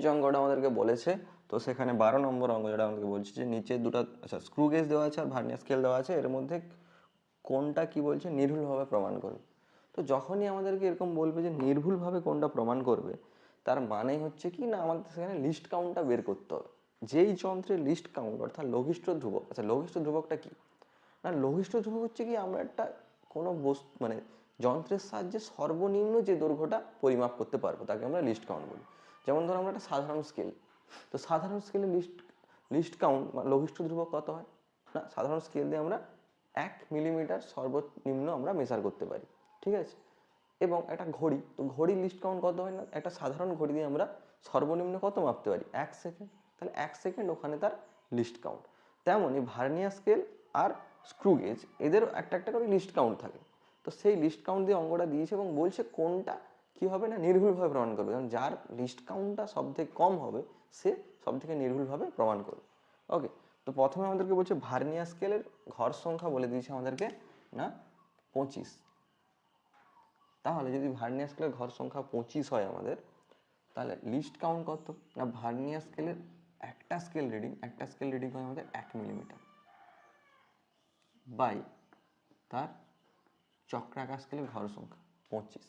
যে অঙ্কটা আমাদেরকে বলেছে, তো সেখানে 12 নম্বর অঙ্ক যেটা আমাদেরকে বলছে যে নিচে দুটো স্ক্রু গেজ দেওয়া আছে আর ভার্নিয়ার স্কেল দেওয়া আছে, এর মধ্যে কোনটা কি বলছে নির্ভুলভাবে প্রমাণ করবে। তো যখনই আমাদেরকে এরকম বলবে যে নির্ভুলভাবে কোনটা প্রমাণ করবে, তার মানে হচ্ছে কি না আমাদের সেখানে লিস্ট কাউন্টটা বের করতে হবে। যেই যন্ত্রের লিস্ট কাউন্ট অর্থাৎ লঘিষ্ঠ ধ্রুবক, লঘিষ্ঠ ধ্রুবকটা কি না, লঘিষ্ঠ ধ্রুবক হচ্ছে কি আমরা একটা কোনো বস্তু মানে যন্ত্রের সাহায্যে সর্বনিম্ন যে দৈর্ঘ্যটা পরিমাপ করতে পারবো তাকে আমরা লিস্ট কাউন্ট বলি। যেমন ধরো আমরা একটা সাধারণ স্কেল, তো সাধারণ স্কেলে লিস্ট কাউন্ট লঘিষ্ঠ ধ্রুবক কত হয় না, সাধারণ স্কেল দিয়ে আমরা 1 মিলিমিটার সর্বনিম্ন আমরা মেজার করতে পারি, ঠিক আছে। এবং একটা ঘড়ি, তো ঘড়ির লিস্ট কাউন্ট কত হয় না, একটা সাধারণ ঘড়ি দিয়ে আমরা সর্বনিম্ন কত মাপতে পারি 1 সেকেন্ড, তাহলে 1 সেকেন্ড ওখানে তার লিস্ট কাউন্ট। তেমনই ভার্নিয়ার স্কেল আর স্ক্রু গেজ এদেরও একটা একটা করে লিস্ট কাউন্ট থাকে। তো সেই লিস্ট কাউন্ট দিয়ে অঙ্কটা দিয়েছে এবং বলছে কোনটা কি হবে না নির্ভুলভাবে প্রমাণ করবে, কারণ যার লিস্ট কাউন্টটা সব থেকে কম হবে সে সব থেকে নির্ভুলভাবে প্রমাণ করবে। ওকে, তো প্রথমে আমাদেরকে বলছে ভার্নিয়ার স্কেলের ঘর সংখ্যা বলে দিয়েছে আমাদেরকে না 25। তাহলে যদি ভার্নিয়ার স্কেলের ঘর সংখ্যা 25 হয় আমাদের, তাহলে লিস্ট কাউন্ট কত না, ভার্নিয়ার স্কেলের একটা স্কেল রিডিং হয় আমাদের 1 মিলিমিটার বাই তার চক্রাকার স্কেলের ঘর সংখ্যা 25।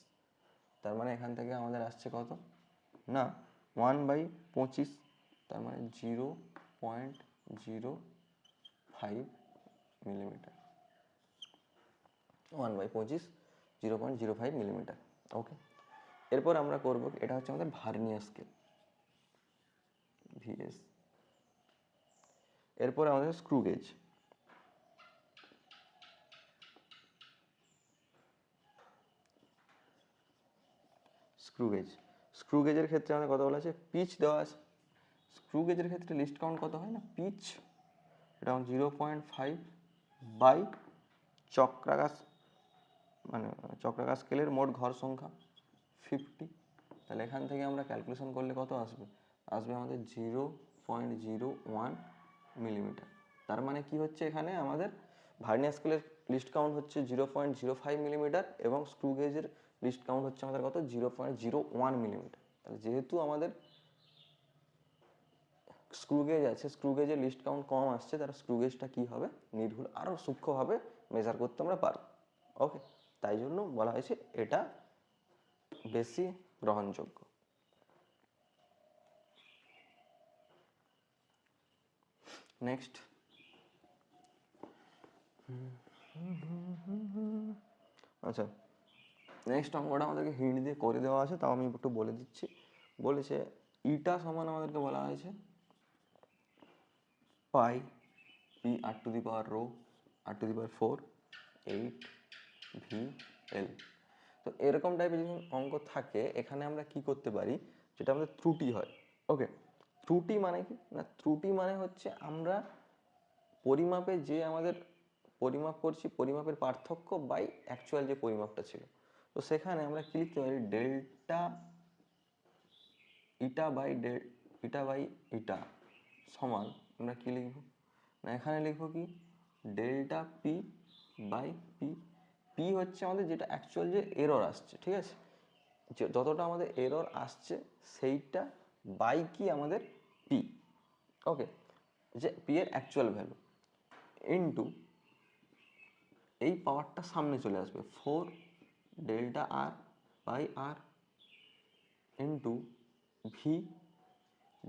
তার মানে এখান থেকে আমাদের আসছে কত না 1/25, তার মানে 0.05 মিলিমিটার, 1/25 0.05 মিলিমিটার। ওকে, এরপর আমরা করব, এটা হচ্ছে আমাদের ভার্নিয়ার স্কেল ভিএস। এরপর আমাদের স্ক্রু গেজ, স্ক্রু গেজের ক্ষেত্রে আমাদের কথা বলা আছে পিচ দেওয়া আছে। স্ক্রু গেজের ক্ষেত্রে লিস্ট কাউন্ট কত হয় না, পিচ এটা 0.5 বাই চক্রাকার চক্রাকার স্কেলের মোট ঘর সংখ্যা 50। তাহলে এখান থেকে আমরা ক্যালকুলেশন করলে কত আসবে, আমাদের 0.01 মিলিমিটার। তার মানে কি হচ্ছে, এখানে আমাদের ভার্নিয়ার স্কেলের লিস্ট কাউন্ট হচ্ছে 0.05 মিলিমিটার এবং স্ক্রু গেজের লিস্ট কাউন্ট হচ্ছে আমাদের কত 0.01 মিলিমিটার। তাহলে যেহেতু আমাদের স্ক্রু গেজ আছে, স্ক্রু গেজের লিস্ট কাউন্ট কম আসছে, তার স্ক্রু গেজটা কী হবে নির্ভুল আরও সূক্ষ্মভাবে মেজার করতে আমরা পারবো। ওকে, তাই জন্য বলা হয়েছে এটা বেশি গ্রহণযোগ্য। নেক্সট, আচ্ছা নেক্সট অঙ্কটা আমাদেরকে হিন্ট দিয়ে করে দেওয়া আছে, তাও আমি একটু বলে দিচ্ছি। বলেছে ইটা সমান আমাদেরকে বলা হয়েছে pi P R to the power rho R to the power 4 8 V L. তো এরকম টাইপের যখন অঙ্ক থাকে, এখানে আমরা কি করতে পারি, যেটা আমাদের ত্রুটি হয়। ওকে, ত্রুটি মানে কি না, ত্রুটি মানে হচ্ছে আমরা পরিমাপে যে আমাদের পরিমাপ করছি পরিমাপের পার্থক্য বাই অ্যাকচুয়াল যে পরিমাপটা ছিল। তো সেখানে আমরা কি লিখতে পারি, ডেল্টা ইটা বাই ইটা সমান আমরা কি লিখব না, এখানে লিখব কি delta P by P. P হচ্ছে আমাদের যেটা অ্যাকচুয়াল যে এরর আসছে, ঠিক আছে, যে যতটা আমাদের এরর আসছে সেইটা বাই কি আমাদের পি। ওকে, যে পি এর অ্যাকচুয়াল ভ্যালু ইনটু এই পাওয়ারটা সামনে চলে আসবে 4 delta R by R into V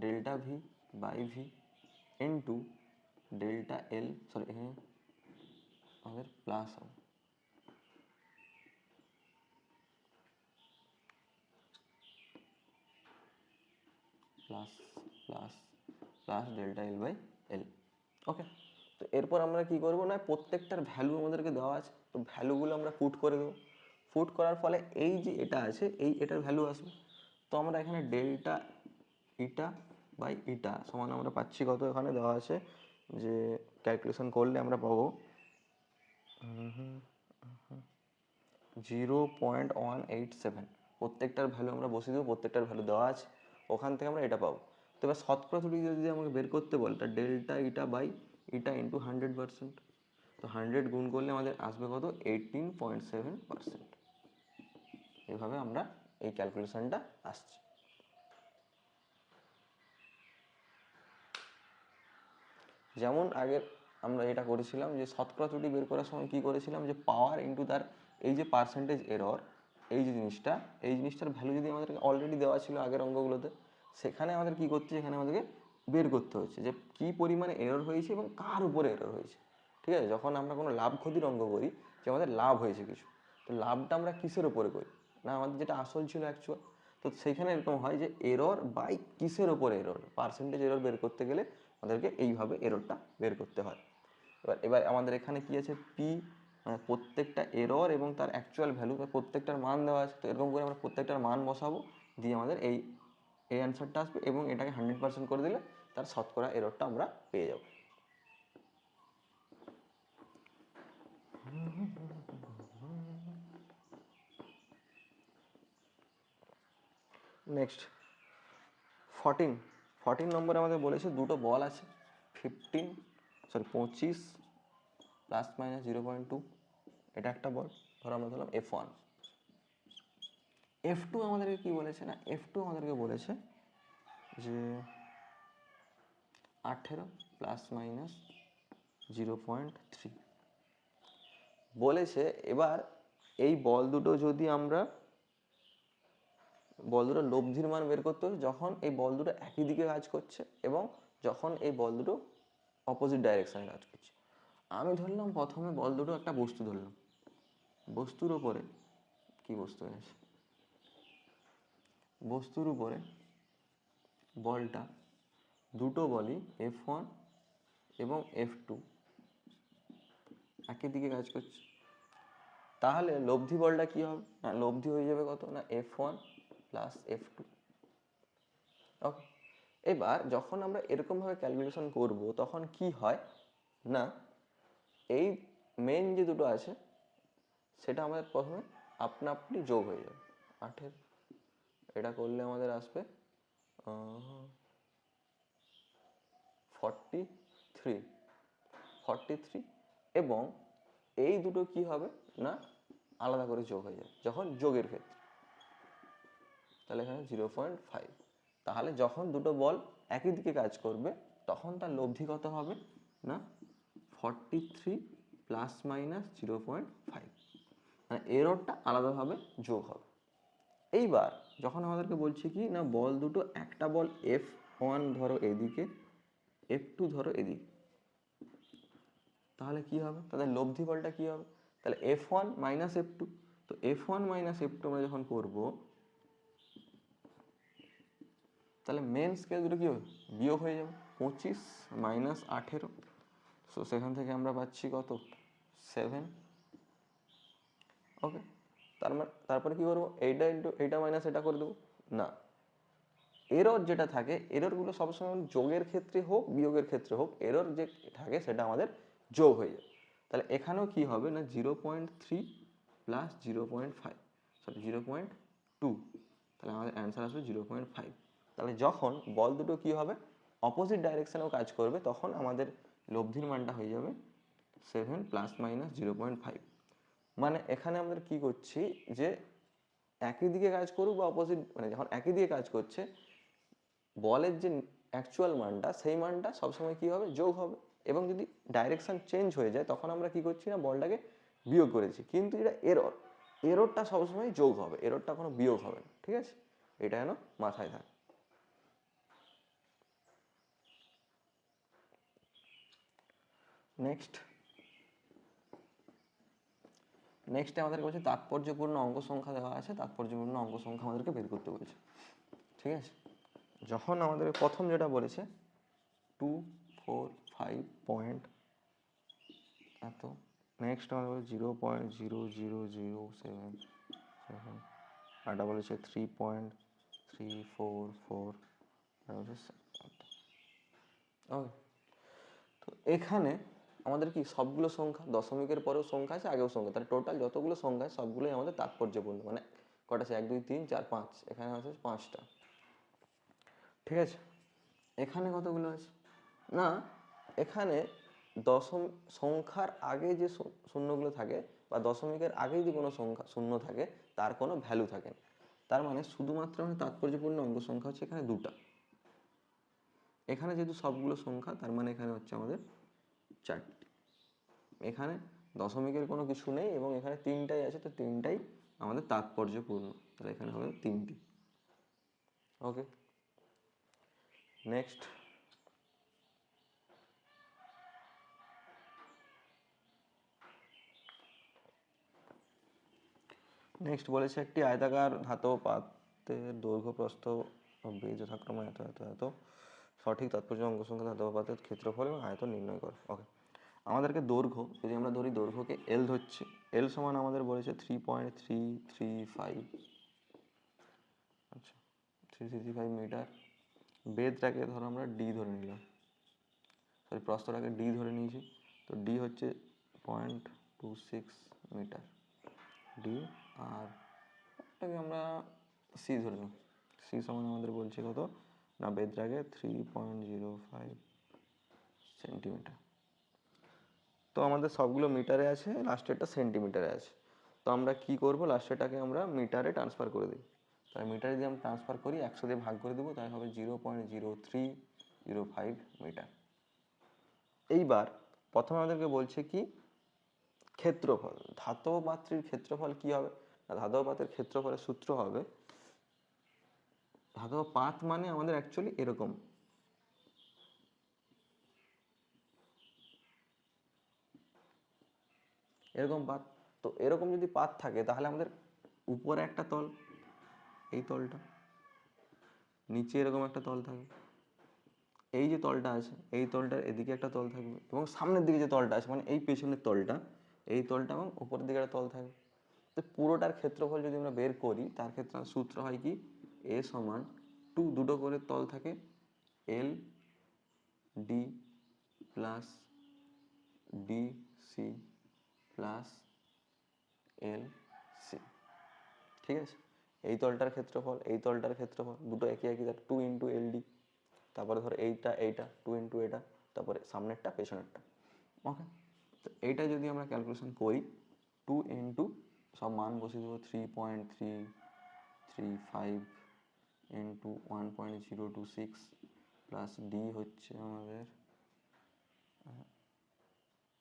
delta V by V into delta L, sorry এখানে আমাদের প্লাস হবে plus plus plus delta L by L. Okay, তো এরপর আমরা কি করবো না, প্রত্যেকটার ভ্যালু আমাদেরকে দেওয়া আছে, তো ভ্যালুগুলো আমরা পুট করে দেবো। পুট করার ফলে এই যে এটা আছে এটার ভ্যালু আসবে। তো আমরা এখানে ডেল্টা ইটা বাই ইটা সমান আমরা পাচ্ছি কত, এখানে দেওয়া আছে যে ক্যালকুলেশন করলে আমরা পাবো 0.187। প্রত্যেকটার ভ্যালু আমরা বসিয়ে দেবো, প্রত্যেকটার ভ্যালু দেওয়া আছে, ওখান থেকে আমরা এটা পাবো। তো এবার শতকরা ত্রুটি যদি আমাকে বের করতে বলে, তা delta eta by eta into 100%। তো 100 গুণ করলে আমাদের আসবে কত 18.7%। এভাবে আমরা এই ক্যালকুলেশনটা আসছে। যেমন আগে আমরা এটা করেছিলাম যে শতকরা ত্রুটি বের করার সময় কি করেছিলাম, যে পাওয়ার ইন্টু তার এই যে পার্সেন্টেজ এরর, এই যে জিনিসটা, এই জিনিসটার ভ্যালু যদি আমাদেরকে অলরেডি দেওয়া ছিল আগের অঙ্কগুলোতে, সেখানে আমাদের কি করতে, এখানে আমাদেরকে বের করতে হচ্ছে যে কি পরিমাণে এরর হয়েছে এবং কার উপরে এরর হয়েছে। ঠিক আছে, যখন আমরা কোনো লাভ ক্ষতির অঙ্ক করি, যে আমাদের লাভ হয়েছে কিছু, তো লাভটা আমরা কিসের উপরে করি, না আমাদের যেটা আসল ছিল অ্যাকচুয়াল, তো সেইখানে এরকম হয় যে এরর বাই কিসের ওপরে এরর, পার্সেন্টেজ এরর বের করতে গেলে আমাদেরকে এইভাবে এররটা বের করতে হয়। এবার আমাদের এখানে কি আছে, পি, মানে প্রত্যেকটা এরর এবং তার অ্যাকচুয়াল ভ্যালু, প্রত্যেকটার মান দেওয়া আছে, তো এরকম করে আমরা প্রত্যেকটার মান বসাবো, দিয়ে আমাদের এই অ্যান্সারটা আসবে এবং এটাকে 100% করে দিলে তার শতকরা এররটা আমরা পেয়ে যাব। নেক্সট 14 নম্বরে আমাদের বলেছে দুটো বল আছে, 25 প্লাস মাইনাস 0.2, এটা একটা বল, ধরো আমরা ধরলাম F1। F2 আমাদেরকে কি বলেছে, না F2 আমাদেরকে বলেছে যে 18 প্লাস মাইনাস 0.3 বলেছে। এবার এই বল দুটো যদি আমরা, বল দুটো লব্ধির মান বের করতে হবে যখন এই বল দুটো একই দিকে কাজ করছে এবং যখন এই বল দুটো অপোজিট ডাইরেকশনে কাজ করছে। আমি ধরলাম প্রথমে বল দুটো একটা বস্তু ধরলাম, বস্তুর উপরে কি বস্তু আছে, বস্তুর উপরে বলটা, দুটো বলই F1 এবং F2 একই দিকে কাজ করছে, তাহলে লব্ধি বলটা কি হবে, না লব্ধি হয়ে যাবে কত, না F1 প্লাস F2। ওকে, এবার যখন আমরা এরকমভাবে ক্যালকুলেশন করব তখন কি হয়, না এই মেন যে দুটো আছে সেটা আমাদের প্রথমে আপনা আপনি যোগ হয়ে যাবে। 8 এটা করলে আমাদের আসবে 43 এবং এই দুটো কি হবে, না আলাদা করে যোগ হয়ে যাবে যখন যোগের ক্ষেত্রে, তাহলে এখানে 0.5। তাহলে যখন দুটো বল একই দিকে কাজ করবে তখন তার লব্ধি কত হবে, না 43 প্লাস মাইনাস 0.5, মানে এররটা আলাদাভাবে যোগ হবে। এইবার যখন আমাদেরকে বলছে কি, না বল দুটো, একটা বল F1 ধরো এদিকে, F2 ধরো এদিকে, তাহলে কি হবে, তাদের লব্ধি বলটা কি হবে, তাহলে F1 মাইনাস F2, তো F1 মাইনাস F2 আমরা যখন করবো তাহলে মেন স্কেল দুটো কি হবে, বিয়োগ হয়ে যাবে, 25 মাইনাস 18, সো সেখান থেকে আমরা পাচ্ছি কত, 7। ওকে, তারপরে কি করবো, এইটা ইন্টু এইটা মাইনাস এটা করে দেবো, না এরর যেটা থাকে, এররগুলো সবসময় যোগের ক্ষেত্রে হোক বিয়োগের ক্ষেত্রে হোক, এরর যে থাকে সেটা আমাদের যোগ হয়ে যায়। তাহলে এখানেও কি হবে, না 0.3 প্লাস 0.5, সরি 0.2, তাহলে আমাদের অ্যান্সার আসবে 0.5। তাহলে যখন বল দুটো কি হবে, অপোজিট ডাইরেকশনেও কাজ করবে, তখন আমাদের লব্ধির মানটা হয়ে যাবে 7 প্লাস মাইনাস 0.5। মানে এখানে আমরা কি করছি, যে একই দিকে কাজ করুক বা অপোজিট, মানে যখন একই দিকে কাজ করছে বলের যে অ্যাকচুয়াল মানটা, সেই মানটা সবসময় কি হবে, যোগ হবে, এবং যদি ডাইরেকশন চেঞ্জ হয়ে যায় তখন আমরা কি করছি, না বলটাকে বিয়োগ করেছি, কিন্তু এটা এররটা সবসময় যোগ হবে, এররটা কোনো বিয়োগ হবে না। ঠিক আছে, এটা যেন মাথায় থাকে। নেক্সট আমাদের বলছে তাৎপর্যপূর্ণ অঙ্ক সংখ্যা দেওয়া আছে, তাৎপর্যপূর্ণ অঙ্ক সংখ্যা আমাদেরকে বের করতে বলছে। ঠিক আছে, যখন আমাদের প্রথম যেটা বলেছে 2, 4, 5 পয়েন্ট এত, নেক্সট আমাদের বলে 0.00077, এটা বলেছে 3.344, ওকে। তো এখানে আমাদের কি সবগুলো সংখ্যা, দশমিকের পরেও সংখ্যা আছে আগেও সংখ্যা, তাহলে টোটাল যতগুলো সংখ্যা আছে সবগুলোই আমাদের তাৎপর্যপূর্ণ, মানে কটা আছে, 1 2 3 4 5, এখানে আছে 5টা। ঠিক আছে, এখানে কতগুলো আছে, না এখানে সংখ্যার আগে যে শূন্যগুলো থাকে বা দশমিকের আগে যে কোনো সংখ্যা শূন্য থাকে তার কোনো ভ্যালু থাকে না, তার মানে শুধুমাত্র তাৎপর্যপূর্ণ অঙ্ক সংখ্যা হচ্ছে এখানে দুটা। এখানে যেহেতু সবগুলো সংখ্যা, তার মানে এখানে হচ্ছে আমাদের 4টি। এখানে দশমিকের কোনো কিছু নেই এবং এখানে 3টাই আছে, তো 3টাই আমাদের তাৎপর্যপূর্ণ, তাহলে এখানে হবে 3টি। ওকে, নেক্সট বলেছে একটি আয়তাকার ধাতব পাত্রের দৈর্ঘ্য প্রস্থ যথাক্রমে এত এত এত, সঠিক তাৎপর্য অঙ্ক সংখ্যা ধাতব পাত্রের ক্ষেত্রফল এবং আয়তন নির্ণয় করো। ওকে, আমাদেরকে দৈর্ঘ্য, যদি আমরা ধরি দৈর্ঘ্যকে এল ধরছি, এল সমান আমাদের বলেছে 3.335, আচ্ছা 335 মিটার। বেধটাকে ধরো আমরা ডি ধরে নিলাম, সরি প্রস্থটাকে ডি ধরে নিয়েছি, তো ডি হচ্ছে 0.26 মিটার ডি, আর এটাকে আমরা সি ধরে নিলাম। সি সমান আমাদের বলছে কত না, বেধটাকে 3.05 সেন্টিমিটার। তো আমাদের সবগুলো মিটারে আছে, লাস্টেরটা সেন্টিমিটারে আছে। তো আমরা কি করব, লাস্টেরটাকে আমরা মিটারে ট্রান্সফার করে দিই। তাই মিটারে যদি আমরা ট্রান্সফার করি 100 দিয়ে ভাগ করে দেবো, তাই হবে 0.0305 মিটার। এইবার প্রথমে আমাদেরকে বলছে কি ক্ষেত্রফল, ধাতব পাত্রের ক্ষেত্রফল কি হবে না, ধাতব পাত্রের ক্ষেত্রফলের সূত্র হবে, ধাতব পাত মানে আমাদের অ্যাকচুয়ালি এরকম, এরকম পাত। তো এরকম যদি পাত থাকে তাহলে আমাদের উপরে একটা তল, এই তলটা, নিচে এরকম একটা তল থাকবে, এই যে তলটা আছে এই তলটার এদিকে একটা তল থাকবে, এবং সামনের দিকে যে তলটা আছে মানে এই পেছনের তলটা, এই তলটা এবং উপরের দিকে একটা তল থাকবে। তো পুরোটার ক্ষেত্রফল যদি আমরা বের করি, তার ক্ষেত্রে সূত্র হয় কি, এ সমান 2, দুটো করে তল থাকে, L D plus D C plus L C. ঠিক আছে, এই তলটার ক্ষেত্রফল, এই তলটার ক্ষেত্রফল দুটো একই একই, 2 ইন্টু এল ডি, তারপরে ধর এইটা 2 ইন্টু এটা, তারপরে সামনেরটা পেছনেরটা। ওকে, তো এইটা যদি আমরা ক্যালকুলেশন করি, 2 ইন্টু সব মান বসিয়ে দেবো, 3.335 ইন্টু 1.026 প্লাস ডি হচ্ছে আমাদের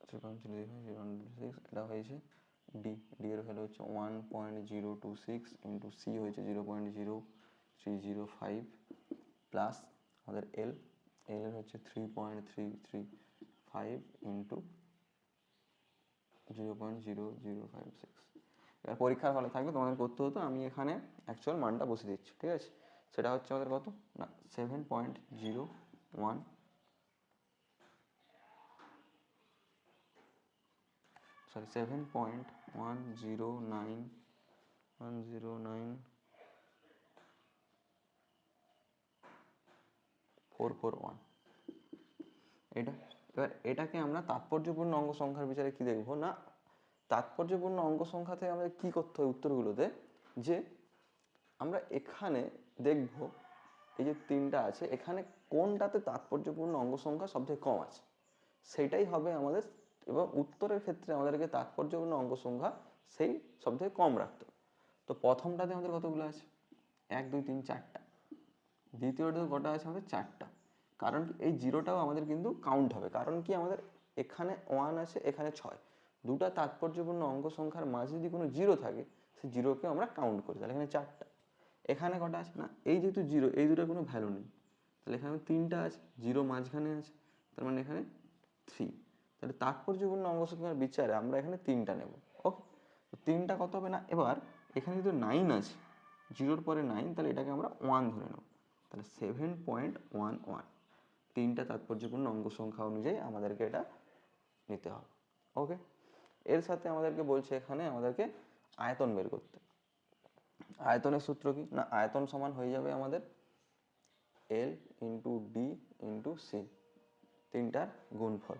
3.026, এটা হয়েছে ডি, ডি এর ভ্যালু হচ্ছে 1.026 ইন্টু সি হয়েছে 0.0305 প্লাস আমাদের এল, এল এর হচ্ছে 3.335 ইন্টু 0.0056। এবার পরীক্ষার হলে থাকলে তোমাদের করতে হতো, আমি এখানে অ্যাকচুয়াল মানটা বসিয়ে দিচ্ছি। ঠিক আছে, সেটা হচ্ছে আমাদের কত না 7.01, সরি 7.109,109,441 এটা। এবার এটাকে আমরা তাৎপর্যপূর্ণ অঙ্ক সংখ্যার বিচারে কি দেখবো না, তাৎপর্যপূর্ণ অঙ্ক সংখ্যাতে আমাদের কি করতে হয় উত্তরগুলোতে, যে আমরা এখানে দেখব এই যে 3টা আছে, এখানে কোনটাতে তাৎপর্যপূর্ণ অঙ্ক সংখ্যা সবথেকে কম আছে সেটাই হবে আমাদের, এবং উত্তরের ক্ষেত্রে আমাদেরকে তাৎপর্যপূর্ণ অঙ্ক সংখ্যা সেই সবথেকে কম রাখতে হবে। তো প্রথমটাতে আমাদের কতগুলো আছে, 1 2 3 4টা, দ্বিতীয়টাতে কটা আছে আমাদের 4টা, কারণ এই জিরোটাও আমাদের কিন্তু কাউন্ট হবে, কারণ কি আমাদের এখানে 1 আছে, এখানে 6, দুটা তাৎপর্যপূর্ণ অঙ্ক সংখ্যার মাঝে যদি কোনো জিরো থাকে, সেই জিরোকে আমরা কাউন্ট করি, তাহলে এখানে 4টা। এখানে কটা আছে না, এই যেহেতু জিরো, এই দুটোর কোনো ভ্যালু নেই, তাহলে এখানে 3টা আছে, জিরো মাঝখানে আছে, তার মানে এখানে 3, তাহলে তাৎপর্যপূর্ণ অঙ্ক সংখ্যার বিচারে আমরা এখানে 3টা নেব। ওকে, তো 3টা কত হবে না, এবার এখানে যেহেতু 9 আছে, জিরোর পরে 9, তাহলে এটাকে আমরা 1 ধরে নেব, তাহলে 7.11, 3টা তাৎপর্যপূর্ণ অঙ্ক সংখ্যা অনুযায়ী আমাদেরকে এটা নিতে হবে। ওকে, এর সাথে আমাদেরকে বলছে এখানে আমাদেরকে আয়তন বের করতে। আয়তনের সূত্র কি না, আয়তন সমান হয়ে যাবে আমাদের L into D into C, 3টার গুণফল।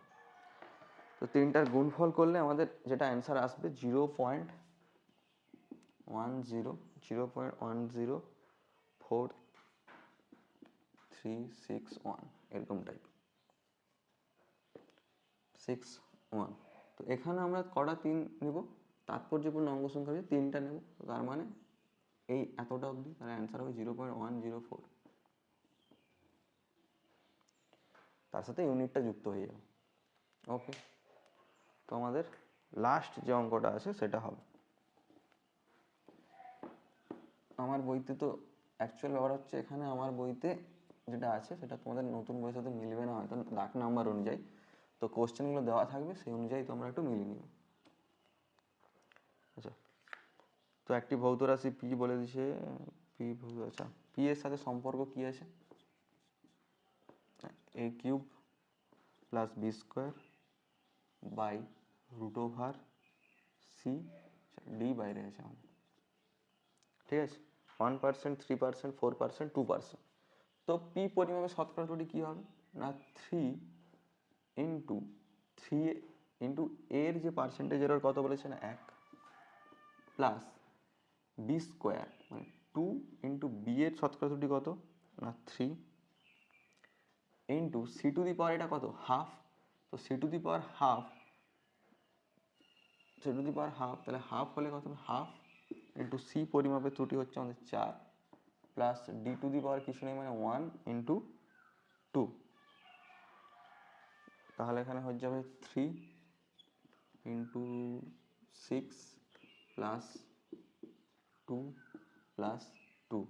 তো 3টার গুণফল করলে আমাদের যেটা অ্যান্সার আসবে 0.4361, এরকম টাইপ 61। তো এখানে আমরা কটা 3 নেব, তাৎপর্যপূর্ণ অঙ্ক সংখ্যা 3টা নেব, তার মানে এই এতটা অবধি, তার অ্যান্সার হবে 0.104। তার সাথে ইউনিটটা যুক্ত হয়ে যাবে। ওকে, তো আমাদের লাস্ট যে অঙ্কটা আছে সেটা হবে, আমার বইতে তো অ্যাকচুয়াল ব্যাপার হচ্ছে এখানে আমার বইতে যেটা আছে সেটা তোমাদের নতুন বইয়ের সাথে মিলবে না হয়তো দাগ নাম্বার অনুযায়ী, তো কোশ্চেনগুলো দেওয়া থাকবে সেই অনুযায়ী তোমরা একটু মিলিয়ে নিও। আচ্ছা, তো একটি ভৌত রাশি পি বলে দিছে, পি ভৌত, আচ্ছা পি এর সাথে সম্পর্ক কি আছে, A cube plus B square by root over C, D বাইরে আছে আমাদের, ঠিক আছে। 1%, 3%, 4%, 2%। তো পি পরিমাপে শতকরা ত্রুটি কী হবে না, 3 ইন্টু 3 ইন্টু এর যে পার্সেন্টেজ এরর কত বলেছে না 1, প্লাস বি স্কোয়ার মানে 2 ইন্টু বি এর শতকরা ত্রুটি কত না 3 into C to the power এটা কত হাফ, তো C to the power half, C to the power half, তাহলে হাফ হলে কত হাফ ইন্টু সি পরিমাপের ত্রুটি হচ্ছে আমাদের 4, প্লাস ডি টু দি পাওয়ার কিছু নেই মানে 1 ইন্টু 2, তাহলে এখানে হয়ে যাবে 3 ইন্টু 6 প্লাস 2 প্লাস 2,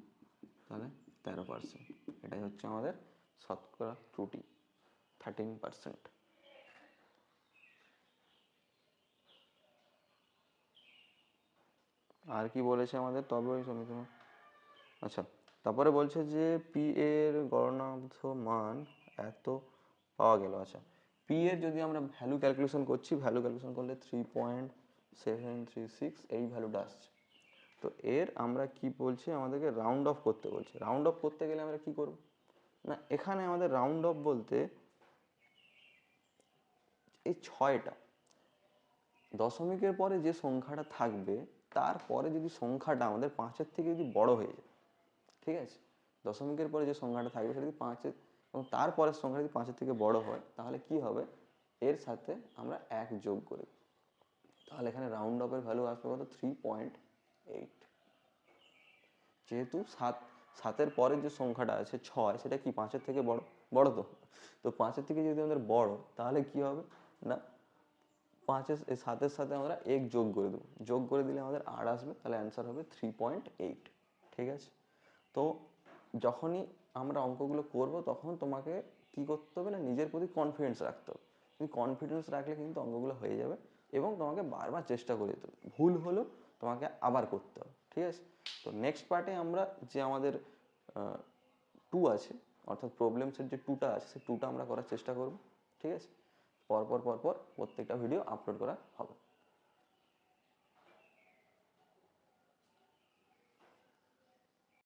তাহলে 13%। এটাই হচ্ছে আমাদের শতকরা ত্রুটি 13%। আর কি বলেছে আমাদের, তবে ওই সমীকরণ, আচ্ছা তারপরে বলছে যে পি এর গণনাঙ্ক মান এত পাওয়া গেল। আচ্ছা, পি এর যদি আমরা ভ্যালু ক্যালকুলেশন করছি, ভ্যালু ক্যালকুলেশন করলে 3.736 এই ভ্যালুটা আসছে। তো এর আমরা কি বলছি, আমাদেরকে রাউন্ড অফ করতে বলছে। রাউন্ড অফ করতে গেলে আমরা কি করব না, এখানে আমাদের রাউন্ড অফ বলতে এই 6টা দশমিকের পরে যে সংখ্যাটা থাকবে তারপরে যদি সংখ্যাটা আমাদের 5-এর থেকে যদি বড় হয়ে যায়, ঠিক আছে, দশমিকের পরে যে সংখ্যাটা থাকবে সেটা যদি 5-এর এবং তারপরের সংখ্যা যদি 5-এর থেকে বড় হয় তাহলে কি হবে, এর সাথে আমরা 1 যোগ করে, তাহলে এখানে রাউন্ড অফের ভ্যালু আসবে কত 3.8। যেহেতু 7-এর পরের যে সংখ্যাটা আছে 6 সেটা কি 5-এর থেকে বড়, বড় তো, তো 5-এর থেকে যদি আমাদের বড় তাহলে কি হবে না 7-এর সাথে আমরা 1 যোগ করে দেবো, যোগ করে দিলে আমাদের 8 আসবে, তাহলে অ্যান্সার হবে 3.8। ঠিক আছে, তো যখনই আমরা অঙ্কগুলো করব তখন তোমাকে কি করতে হবে না নিজের প্রতি কনফিডেন্স রাখতে হবে। তুমি কনফিডেন্স রাখলে কিন্তু অঙ্কগুলো হয়ে যাবে এবং তোমাকে বারবার চেষ্টা করে যেতে হবে, ভুল হলেও তোমাকে আবার করতে হবে। ঠিক আছে, তো নেক্সট পার্টে আমরা যে আমাদের 2 আছে অর্থাৎ প্রবলেমসের যে 2টা আছে সেই 2টা আমরা করার চেষ্টা করব। ঠিক আছে, পরপর প্রত্যেকটা ভিডিও আপলোড করা হবে।